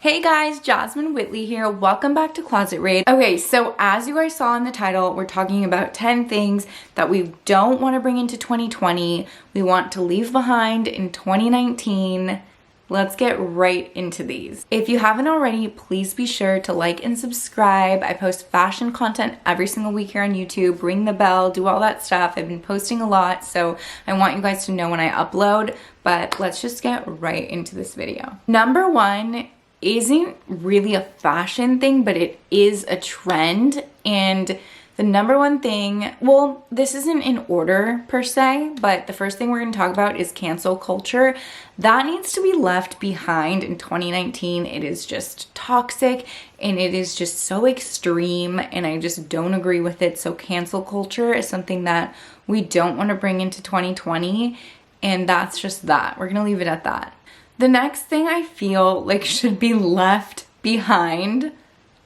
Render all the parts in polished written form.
Hey guys, Jasmine Whitley here. Welcome back to Closet Raid. Okay, so as you guys saw in the title, we're talking about 10 things that we don't want to bring into 2020. We want to leave behind in 2019. Let's get right into these. If you haven't already, please be sure to like and subscribe. I post fashion content every single week here on YouTube. Ring the bell, do all that stuff. I've been posting a lot, so I want you guys to know when I upload, but let's just get right into this video. Number one isn't really a fashion thing, but it is a trend. And the number one thing, well, this isn't in order per se, but the first thing we're going to talk about is cancel culture. That needs to be left behind in 2019. It is just toxic and it is just so extreme, and I just don't agree with it. So cancel culture is something that we don't want to bring into 2020, and that's just that. We're going to leave it at that. The next thing I feel like should be left behind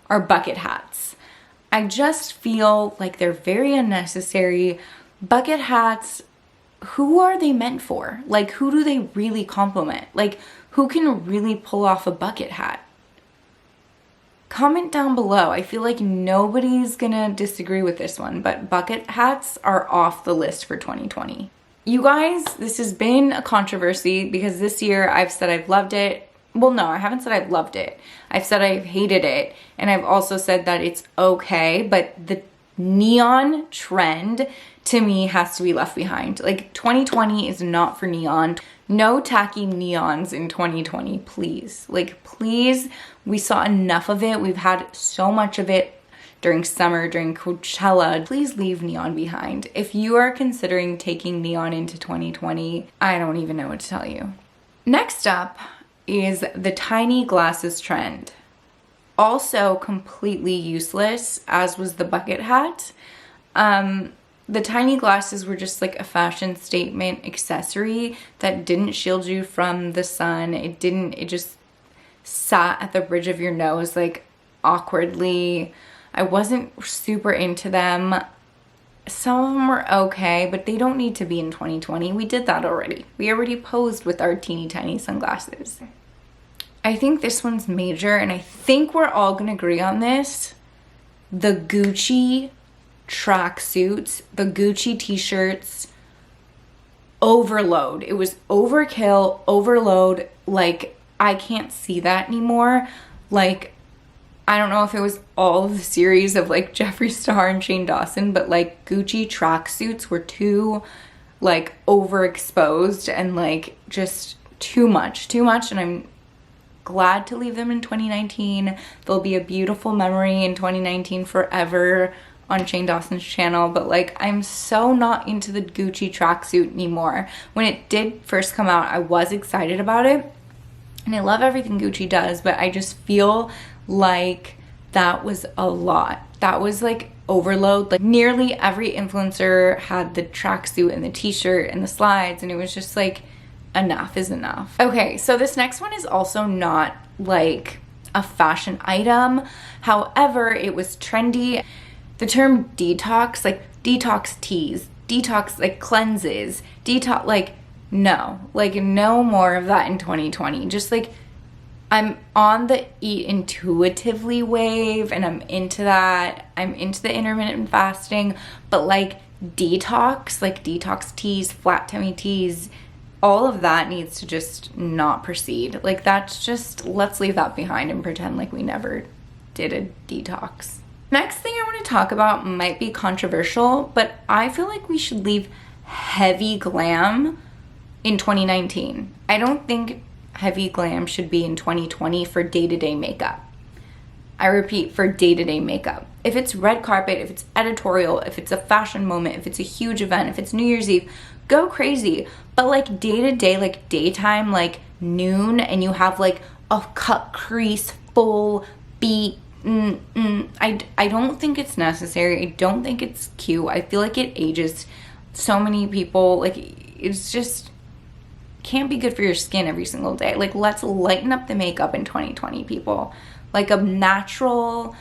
are bucket hats. I just feel like they're very unnecessary. Bucket hats, who are they meant for? Like, who do they really compliment? Like, who can really pull off a bucket hat? Comment down below. I feel like nobody's gonna disagree with this one, but bucket hats are off the list for 2020. You guys, this has been a controversy because this year I've said I've loved it. Well, no, I haven't said I've loved it. I've said I've hated it. And I've also said that it's okay, but the neon trend to me has to be left behind. Like, 2020 is not for neon. No tacky neons in 2020, please. Like, please, we saw enough of it. We've had so much of it during summer, during Coachella. Please leave neon behind. If you are considering taking neon into 2020, I don't even know what to tell you. Next up is the tiny glasses trend. Also completely useless, as was the bucket hat. The tiny glasses were just like a fashion statement accessory that didn't shield you from the sun. It just sat at the bridge of your nose like awkwardly. I wasn't super into them. Some of them were okay, but they don't need to be in 2020. We did that already. We already posed with our teeny tiny sunglasses. I think this one's major, and I think we're all gonna agree on this. The Gucci tracksuits, the Gucci t-shirts, overload. It was overkill, overload. Like, I can't see that anymore. Like, I don't know if it was all of the series of like Jeffree Star and Shane Dawson, but like Gucci tracksuits were too like overexposed and like just too much. And I'm glad to leave them in 2019. They'll be a beautiful memory in 2019 forever on Shane Dawson's channel, but like, I'm so not into the Gucci tracksuit anymore. When it did first come out, I was excited about it, and I love everything Gucci does, but I just feel like that was a lot. That was like overload. Like, nearly every influencer had the tracksuit and the t-shirt and the slides, and it was just like, enough is enough. Okay, so this next one is also not like a fashion item. However, it was trendy. The term detox, like detox teas, detox like cleanses, detox, like no more of that in 2020. Just like, I'm on the eat intuitively wave, and I'm into that. I'm into the intermittent fasting, but like detox teas, flat tummy teas, all of that needs to just not proceed. Like, that's just, let's leave that behind and pretend like we never did a detox. Next thing I want to talk about might be controversial, but I feel like we should leave heavy glam in 2019. I don't think heavy glam should be in 2020 for day-to-day makeup. I repeat, for day-to-day makeup. If it's red carpet, if it's editorial, if it's a fashion moment, if it's a huge event, if it's New Year's Eve, go crazy. But like day-to-day, like daytime, like noon, and you have like a cut crease, full beat, I don't think it's necessary. I don't think it's cute. I feel like it ages so many people. Like, it's just can't be good for your skin every single day. Like, let's lighten up the makeup in 2020, people. Like a natural,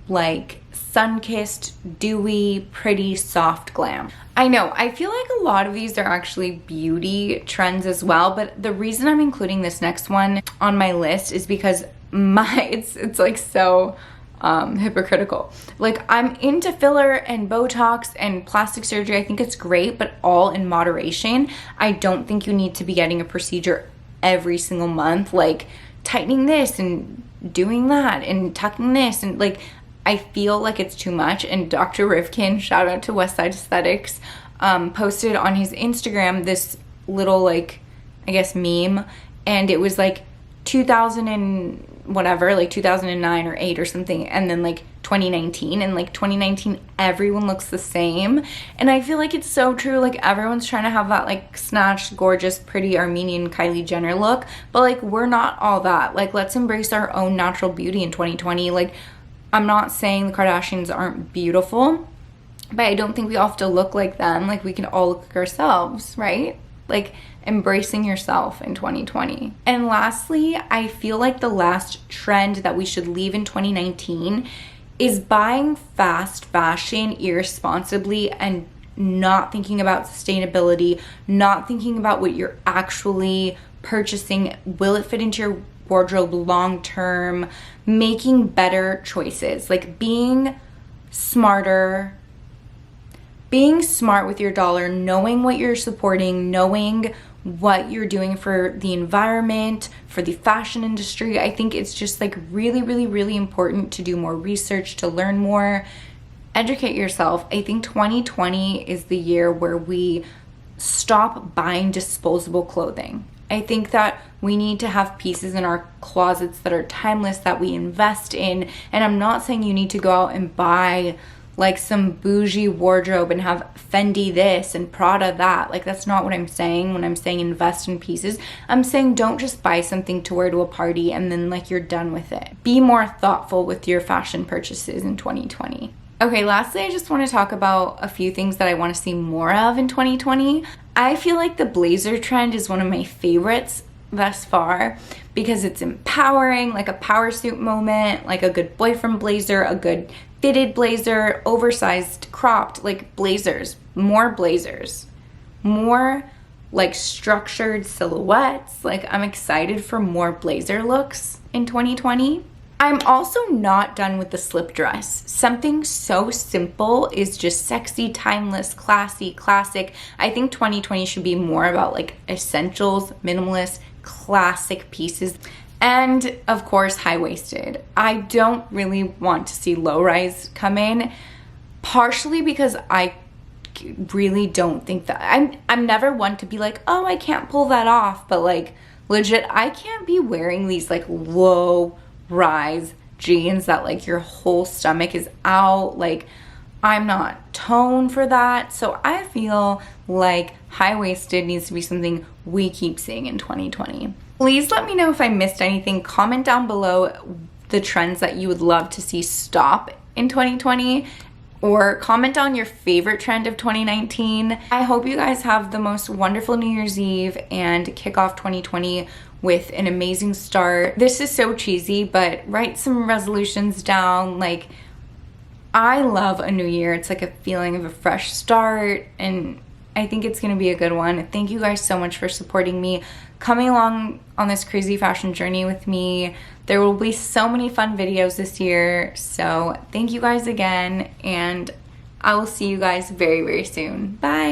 like sun-kissed, dewy, pretty, soft glam. I know, I feel like a lot of these are actually beauty trends as well, but the reason I'm including this next one on my list is because it's like so hypocritical. Like, I'm into filler and Botox and plastic surgery. I think it's great, but all in moderation. I don't think you need to be getting a procedure every single month, like tightening this and doing that and tucking this, and like, I feel like it's too much. And Dr. Rivkin, shout out to Westside Aesthetics, posted on his Instagram this little, like, I guess meme, and it was like 2000 and whatever, like 2009 or 8 or something, and then like 2019, and like 2019 everyone looks the same. And I feel like it's so true. Like, everyone's trying to have that like snatched, gorgeous, pretty Armenian Kylie Jenner look, but like, we're not all that. Like, let's embrace our own natural beauty in 2020. Like, I'm not saying the Kardashians aren't beautiful, but I don't think we all have to look like them. Like, we can all look like ourselves, right? Like, embracing yourself in 2020. And lastly, I feel like the last trend that we should leave in 2019 is buying fast fashion irresponsibly and not thinking about sustainability, not thinking about what you're actually purchasing. Will it fit into your wardrobe long term? Making better choices, like being smarter, being smart with your dollar, knowing what you're supporting, knowing what you're doing for the environment, for the fashion industry. I think it's just like really, really, really important to do more research, to learn more, educate yourself. I think 2020 is the year where we stop buying disposable clothing. I think that we need to have pieces in our closets that are timeless, that we invest in. And I'm not saying you need to go out and buy like some bougie wardrobe and have Fendi this and Prada that. Like, that's not what I'm saying when I'm saying invest in pieces. I'm saying don't just buy something to wear to a party and then like you're done with it. Be more thoughtful with your fashion purchases in 2020. Okay, lastly, I just want to talk about a few things that I want to see more of in 2020. I feel like the blazer trend is one of my favorites thus far because it's empowering, like a power suit moment, like a good boyfriend blazer, a good fitted blazer, oversized, cropped, like blazers, more like structured silhouettes. Like, I'm excited for more blazer looks in 2020. I'm also not done with the slip dress. Something so simple is just sexy, timeless, classy, classic. I think 2020 should be more about like essentials, minimalist, classic pieces. And of course, high-waisted. I don't really want to see low-rise come in, partially because I really don't think that I'm never one to be like, oh, I can't pull that off, but like legit, I can't be wearing these like low rise jeans that like your whole stomach is out. Like, I'm not toned for that. So I feel like high-waisted needs to be something we keep seeing in 2020. Please let me know if I missed anything. Comment down below the trends that you would love to see stop in 2020, or comment on your favorite trend of 2019. I hope you guys have the most wonderful New Year's Eve and kick off 2020 with an amazing start. This is so cheesy, but write some resolutions down. Like, I love a new year. It's like a feeling of a fresh start, and I think it's gonna be a good one. Thank you guys so much for supporting me, coming along on this crazy fashion journey with me. There will be so many fun videos this year, so thank you guys again, and I will see you guys very, very soon. Bye.